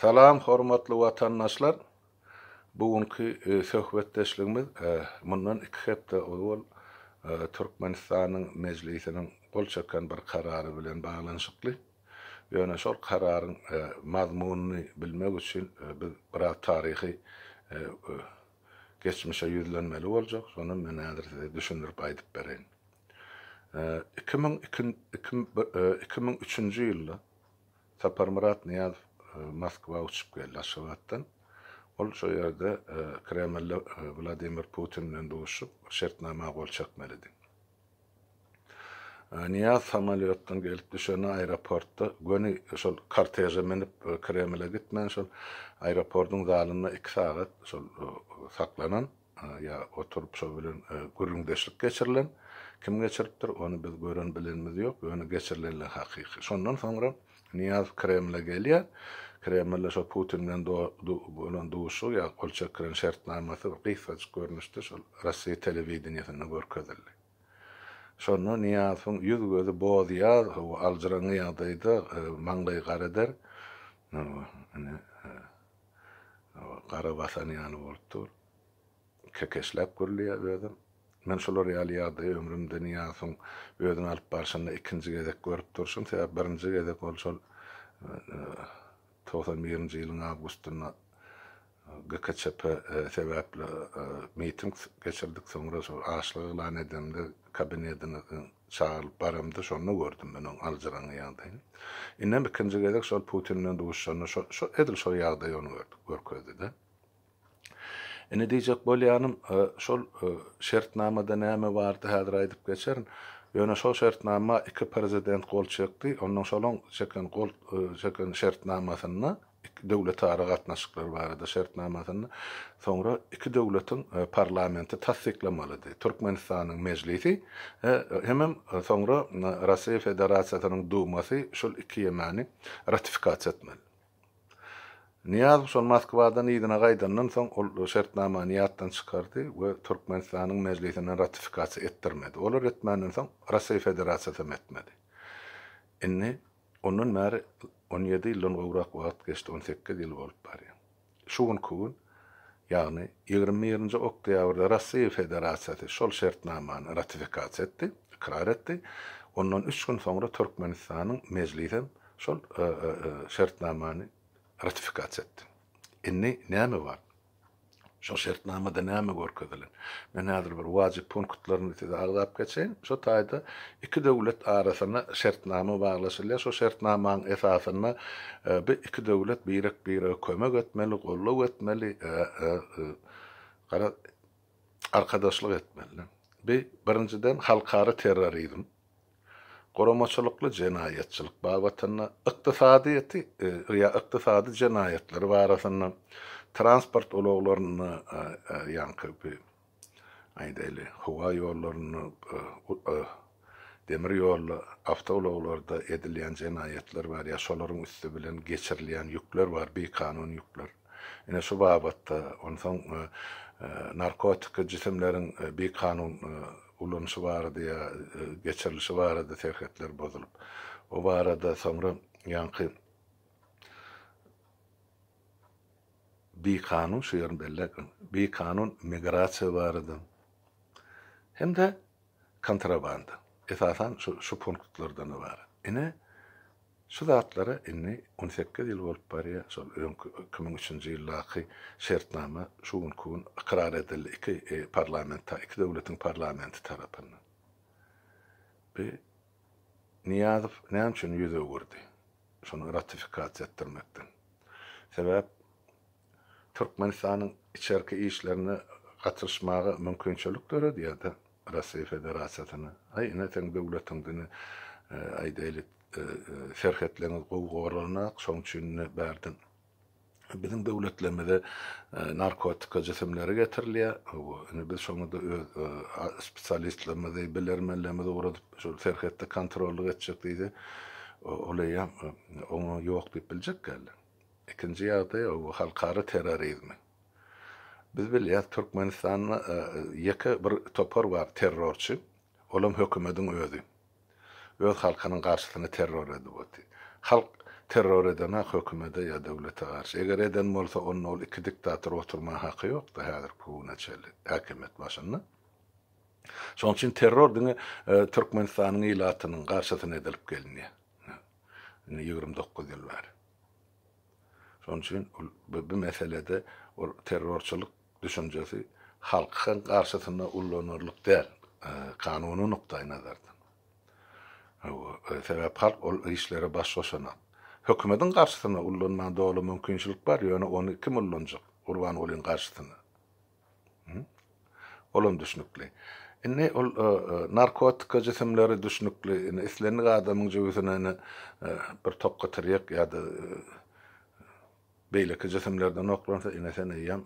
Salam hormatly watandaşlar. Bugünkü söhbetdeşligimiz mundan 2 hepde owal Türkmenistanyň mejlisiniň gol çeken bir karary bilen baglanşykly. Ýöne şol kararyň mazmunyny bilmek üçin biz biraz taryhy geçmişe ýüzlenmeli boljak. Şonu men häzir size düşündirip aýdyp bereň. 2003-nji ýylda Saparmurat Niýazow Moskwa uçup geldi Aşgabatdan. Ol şo ýerde Kreml'le Vladimir Putin bilen duşup şertnama gol çekmelidi. Niýazow samolyotdan gelip düşen aeroportda göni şol korteje menip Kreml'e gitmen şol aeroportun zalyna 2 saat şol saklanan ýa oturup şo bilen gürrüňdeşlik geçirilen kim geçiripdir onu biz gören bilenimiz ýok. Onu geçirilenler hakyky. Şondan soňra Niýazow Kreml'e gelýär. Kreml'le şo Putin bilen duşu ýa gol çekilen şertnamasy gysgaç görnüşde şol Russiýa telewizioniýasyna görkezildi. Şonu Niýazowyň ýüz gözi boğdýar, aljyraňy ýagdaýda maňlaý gareder. Gara basan ýany bolupdyr. Kekeşläp görülýär özüm. Men şolar ýaly ömrümde Niýazowyň özüni alyp barşanda ikinji gezek görüp durşum. Sebäp birinji gezek ol şol 91-nji ýylyň awgustynda GKÇP sebäpli miting geçirdik. Soňra şol aşlygy elan edildi. Kabinetine çağırıp baramda şonu gördüm men oň aljyraňy ýagdaýyny. Inem ikinji gezek şol Putin bilen duşşany şo edil şol ýagdaýy onu görkezdi. Ene diýjek bolýanym şol şertnamada näme bardy häzir aýdyp geçerin. Ýöne şol şertnama 2 prezident gol çekdi. Ondan şolaň çeken şertnamasyna döwlet ara gatnaşyklar barada şertnamasyna soňra 2 döwletiň parlamenti tasdiklamalydy. Türkmenistanyň mejlisi hemem soňra Russiýa Federasiýasynyň dumasy şol 2 ýemani ratifikasiýa etmeli. Niýazow şol Moskwadan ýygyna gaýdandan soň ol şertnamany ýatdan çykardy we Türkmenistanyň mejlisine ratifikatsiýa etdirmedi. Olar etmenden soň Russiýa Federasiýasy etmedi. Inni onun märi 17 ýyldan gowrak wagt geçdi, 18 ýyl bolup barýar. Şu gün ýagny 20-nji oktýabrda Russiýa Federasiýasy şol şertnamany ratifikatsiýa etdi, ikrar etdi. Ondan 3 gün soňra Türkmenistanyň mejlisi şol şertnamany ratifikatsiýa etdi. Inni näme bar? Şo şertnamada näme görkezilin? Men häzir bir wajyp punktlaryny size aýdap geçeýin. Şo taýda 2 döwlet arasyna şertnama baglaşylýar. Şo şertnamanyň esasyna bir 2 döwlet birek kömek etmeli, golluk etmeli, arkadaşlyk etmeli. Birinciden halkara terrorizm, goramaçylykly jenaýetçilik babatyna ykdysady jenaýetler barasyna transport ulaglaryny ýanky aýdaýly howa ýollaryny demir ýol awtologlarda edilýän jenaýetler bar ýa şolaryň üstü bilen geçirilýän ýükler bar, bekanun ýükler. Ene şu babatda onsoň narkotik jisimleriň bekanun ulanışı barady ýa geçirilişi barady terhetler bozulup. O barada soňra ýanky bir kanun şu ýerden belläkin. Bir kanun migrasiýa barady. Hem de kontrabanda. Esasan şu punktlardan bar. Ine şu zatlara 18 ýyl bolup barýar. Şol 2003-nji ýyldaky şertnama şu gün ikrar edildi 2 parlamentda, 2 döwletiň parlamenti tarapyndan. Niýazow näme üçin ýüze gurdy? Şonu ratifikatsiýa etdirmekden. Sebäp Türkmenistanyň içerki işlerini gatnaşmagy mümkinçilik göredi ýa-da Russiýa Federasiýasyna. Ine teň döwletiňden aýdaýly şerhetlerini gowgorlanak şoň üçin berdim. Bizim döwletlerimize narkotik jisimleri getirilýär. Ine biz şoňda spesialistlerimizi bilermenlerimizi uradyp şu şerhetde kontrolly etjek diýdi. Olaýam onu ýok diýip biljek geldi. İkinci ýagdaý o halkara terrorizmi. Biz bilýär Türkmenistanyň ýeke bir topar bar terrorçy, olam hökümetiň özü. Öz halkynyň garşysyna terror edip otdy. Halk terror eden hökümete ya devlete karşı. Eger eden bolsa onun ol iki diktator oturma hakkı yok da häzir kuwuna çeli häkimet başynda. Şoň üçin terror diňe Türkmenistanyň ilatynyň garşysyna edilip gelinýär. 29 ýyl bar. Şoň üçin bu meselede o terrorçylyk düşünjesi halkyň garşysyna ullanyrlyk däl, kanuny nukdaý nazardan. Sebäp halk ol işlere başlaşana. Hökümetin garşysyna ullanma dogly mümkinçilik bar, ýöne onu kim ullanjak? Gurban Ulyň garşysyna. Olum düşnükli. Indi ol narkotika jisimleri düşnükli. Indi islenik adamyň jübüsine bir topga tirýek ýa-da beýleki jisimlerden oklansa ine sen ýam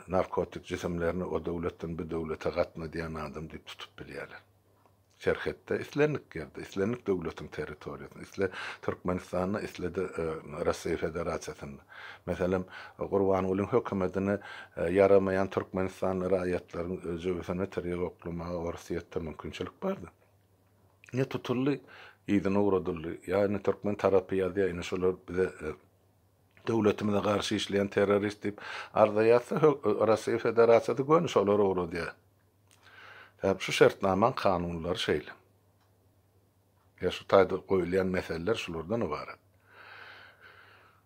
narkotik jisimlerini o döwletden bu döwlete gatma diýen adam diýip tutup bilýärler. Şerhetde islenik ýerde, islenik döwletiň territoriýasyna, isle Türkmenistanyna, islede Russiýa Federasiýasyna. Meselem Gurban Ulyň hökümetine yaramayan Türkmenistan raýatlaryň özüne tirýek oklamaga orsiýetde mümkinçilik bardy. Ne tutully, ýygyna uradyldy. Ýani Türkmen tarapy ýa-da ine şolar bize döwletimize garşy işleýän terrorist diýip ardaýatsa Russiýa Federasiýasy gönüş olar urady. Şu şertnaman kanunlar şeýle. Ya şu taýda goýulýan meseleler şulardan ibaret.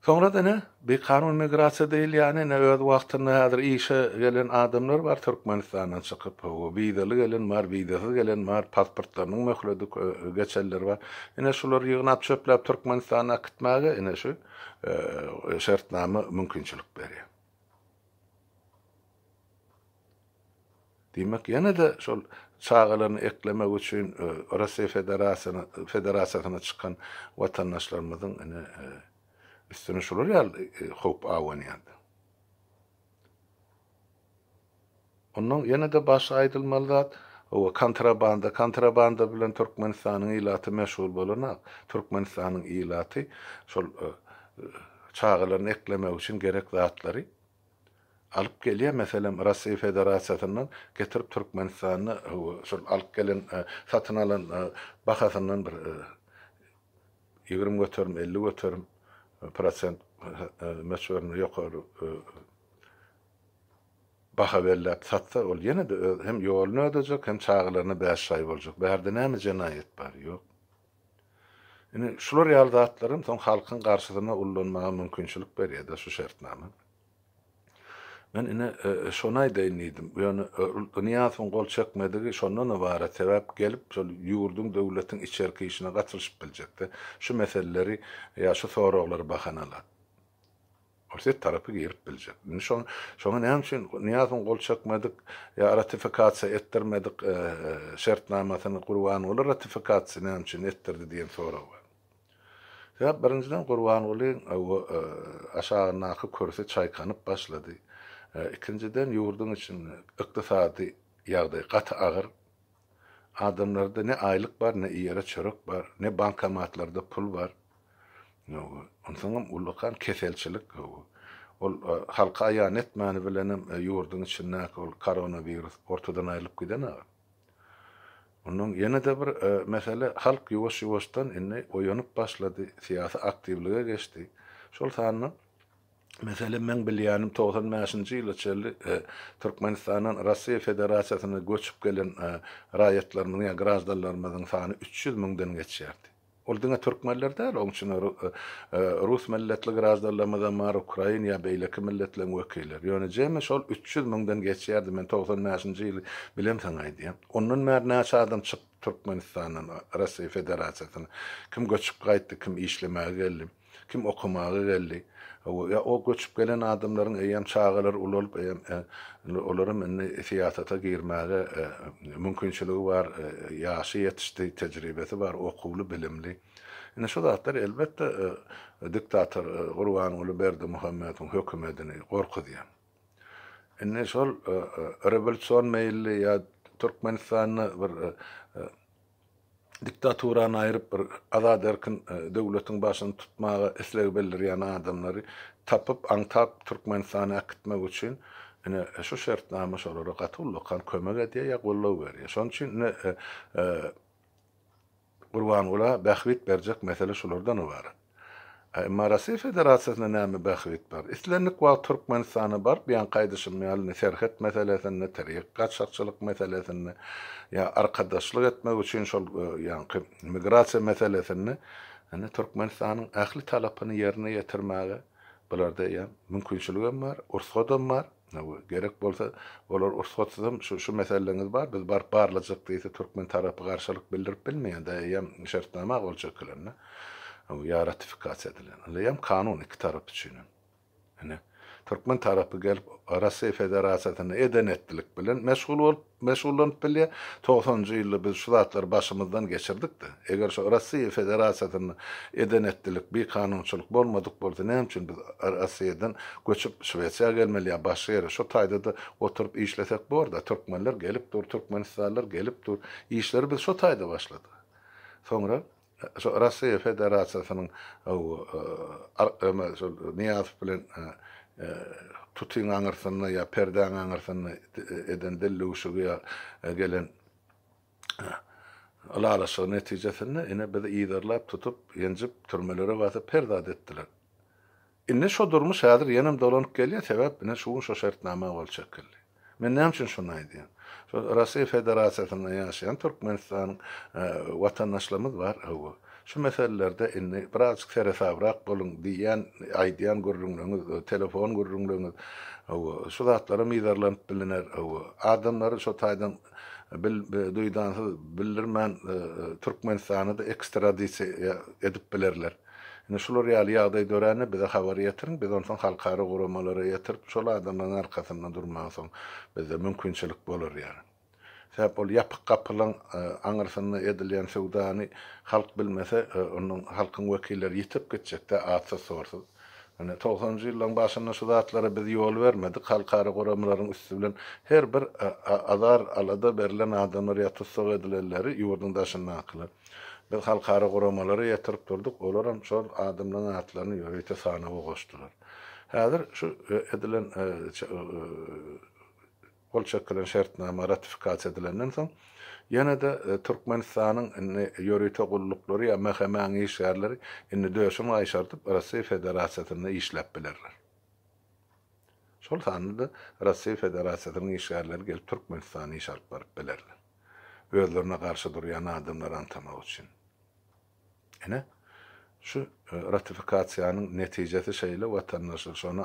Sonra da ne? Bir kanun migrasiýa diýil, ýani ne öz wagtynda häzir işe gelen adamlar bar Türkmenistandan çykyp, wizaly gelen bar, wizasy gelen bar, pasportlarynyň möhledi geçenler bar. Ine şular ýygnap çöplep Türkmenistana gitmäge ine şu şertnama mümkinçilik berýär. Demek ýene de şol çağalaryny eklemek üçin Russiýa Federasiýasyna çykan watandaşlarymyzyň ine üstüne şular ýaly hop awanýardy. Ondan ýene de baş aýdylmaly zat o kontrabanda bilen Türkmenistanyň ilaty meşhur bolanak. Türkmenistanyň ilaty şol çağalaryny eklemek üçin gerek zatlary alıp gelýär. Meselem Russiýa Federasiýasynyň getirip Türkmenistanyny şol alyp gelen satyn alan bahasyndan bir 20 götürüm 50 götürüm prosent meşhuryny ýokary baha berilip satsa ol ýene de hem ýoluny ödejek hem çağlaryny bäşaý boljak. Bärde näme jenaýet bar ýok. Ine şular ýaly zatlarym soň halkyň garşysyna ullanmaga mümkinçilik berýär şu şertnama. Men ine şona aýdyňydim. Ýöne dünýäsiň gol çekmedigi şondan ibaret sebäp gelip şol ýurdun döwletiň içerki işine gatnaşyp biljekde. Şu meseleleri ýa şu soraglary bahanalar. Orta tarapy girip biljek. Şoňa näme üçin dünýäsiň gol çekmedik ýa ratifikasiýa etdirmedik şertnamasyny Gurban Uly ratifikasiýa näme üçin etdirdi diýen sorag bar. Sebäp birinciden Gurban Uly aşağı körsü çaykanyp başlady. İkinciden ýurdun içinde ykdysady ýagdaý gaty agyr. Adamlarda ne aýlyk bar, ne ýere çörek bar, ne bankomatlarda pul bar. Ondan ulukan keselçilik ol halka aýan etmäni bilenem ýurdun içinde ol koronavirus ortadan aýlyp giden agyr. Onun ýene de bir mesele halk ýuwaş-ýuwaşdan indi oýanyp başlady, siýasy aktivlige geçdi. Şol sanyň mesela men bilýänim 95-nji ýyla çelli Türkmenistanyň Russiýa Federasiýasyna göçüp gelen raýatlarynyň ýa grazdanlarymyzyň sany 300 000-den geçýärdi. Ol diňe türkmenler däl, oň üçin Rus milletli grazdanlarymyzdan bar Ukraina ýa beýleki milletleriň wekilleri. Ýöne jeme şol 300 000-den geçýärdi. Men 95-nji ýyly bilem taňaýdy. Onun mär näçe adam çyk Türkmenistanyň Russiýa Federasiýasyna kim göçüp gaýtdy, kim işlemäge geldi, kim okumaga geldi. O göçüp gelen adamların eýem çağalar ulup olarym indi siýasata girmäge mümkinçiligi bar, ýaşy ýetişdi, tejribesi bar, okuwly, bilimli. Ine şu zatlar elbetde diktator Gurban Uly Berdimuhammedowyň hökümetini gorkudýar. Ine şol revolüsiýon meýilli ýa Türkmenistanyny bir diktaturany aýryp bir azad erkin döwletiň başyny tutmaga isleg bildirýän adamlary tapyp aňtap Türkmenistana akitmek üçin ine şu şertnama şolara gatullykan kömek edýär ýa gollaw berýär. Şoň üçin Gurban ola bahwit berjek mesele şulardan ibaret. Emma Rasiýa Federasiýasyna näme bahwit bar? İslenlik we Türkmenistana bar, biýan gaýdyşym serhet meselesini, terik gaçakçylyk meselesini, ya arkadaşlyk etmek üçin şol ýa-ni migrasiýa meselesini Türkmenistanyň ähli talapyny ýerine ýetirmäge bularda ýa mümkinçiligim bar, ursudam bar. Gerek bolsa olar ursutsuzam şu meseleniz bar. Biz barlajak diýse Türkmen tarapy garşylyk bildirip bilmeýän-de ýa şertnama boljak kilenne. Ya ratifikasiya edilen. Aleyham kanun iki taraf için. Yani Türkmen tarafı gelip Rusya Federasiyasyna eden ettilik bilen meşgullanıp bile 90-njy ýylda biz şu zatlar başımızdan geçirdik de. Eger şu Rusya Federasiyasyna eden ettilik bir kanunçylyk bolmadyk bolsa näme üçin biz Rusya'dan göçüp Şweçiýa gelmeli ya başga ýere şu taýda da oturup işlesek borda Türkmenler gelip dur, Türkmenistanlar gelip dur. İşleri biz şu taýda başlady. Sonra Rusya Federasiýasynyň Niýaz bilen tutin aňyrsyny ýa perden aňyrsyny eden dellugşugy gelen alalaşyk netijesinde ine bizi ýydarlap tutup ýenjip türmelere basyp perda etdiler. Inne şo durmuş häzir ýenem dolanyp gelýär, sebäp ine şu şertnama bolçakly. Men näme üçin şonu aýdýan? Rusya Federasiýasyna ýaşaýan Türkmenistanyň watandaşlarymyz bar. Şu meselelerde inni birazcık serefabrak bolun diýen aýdýan gurrunlygyňyz, telefon gurrunlygyňyz, şu zatlara miýdarlanyp bilener. Adamlary şu taýdan duýdansyz bildirmän Türkmenistana da ekstradisiýa edip bilerler. Ine şular ýaly ýagdaý döräne bize habar ýetirin, biz ondan halkara guramalara ýetirip şol adamlaryň arkasyndan durmagy soň bize mümkinçilik bolar ýa. Sebäp ol ýapyk gapylaň aňyrsyny edilýän sowdany halk bilmese, onuň halkyň wekilleri ýitip gitjekde atsa sorsuz. Yani 90-njy ýyllaryň başynda şu zatlara biz ýol bermedik, halkara guramalaryň üstü bilen her bir azar alada berilen adamlar ýatysok edilenleri ýurdun daşyndan aklar. Biz halkara guramalary ýetirip durduk, olar hem şol adamlaryň atlaryny ýöreýte sanawy goşdular. Häzir şu edilen bolçaklan şertnama ratifikasiya edilenden soň ýene-de Türkmenistanyň ýöreýte gullukları ýa mähkemäň işgärleri indi döşüm aýşartyp Rusya Federasiýasyna işläp bilerler. Şol sanda Rusya Federasiýasynyň işgärleri gelip Türkmenistany iş alyp baryp bilerler. Özlerine garşy durýan adamlar antamak üçin. Ene şu ratifikasiýanyň netijesi şeýle watandaşlar şonu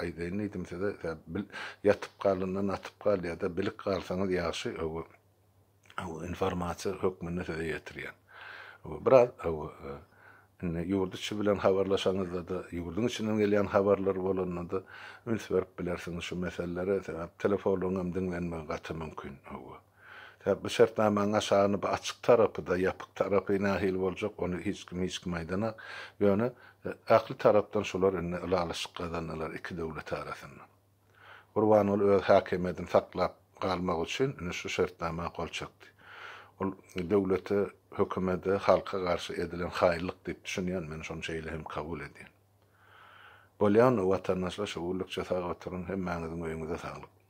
aýdyn edimse de ýatyp galyndan atyp gal ýa-da bilik galsaňyz ýaşy informasiýa hökmüne ýetirýän. Biraz ýurdu içi bilen habarlaşaňyzda da ýurdun içinden gelýän habarlar bolanda üns berip bilersiňiz şu meselelere, telefonuňam dinlenme gaty mümkin. Bu şertnamaň aşagyny açyk tarapy da ýapyk tarapy nähil boljak, onu hiç kim aýdana. Ýöne ähli tarapdan şolar alalyşyk gazanlar iki döwlet arasynda. Gurban ol öz hakimiyetini saklap galmak üçin şu şertnama gol çekdi. Ol döwlete, hökümete, halka garşy edilen haýyrlyk diýip düşünýän, men şonu şeýle hem kabul edýän. Bolýan watandaşlar şu ulukça sag oturun, hem mäňiziň öýüňize saglyk.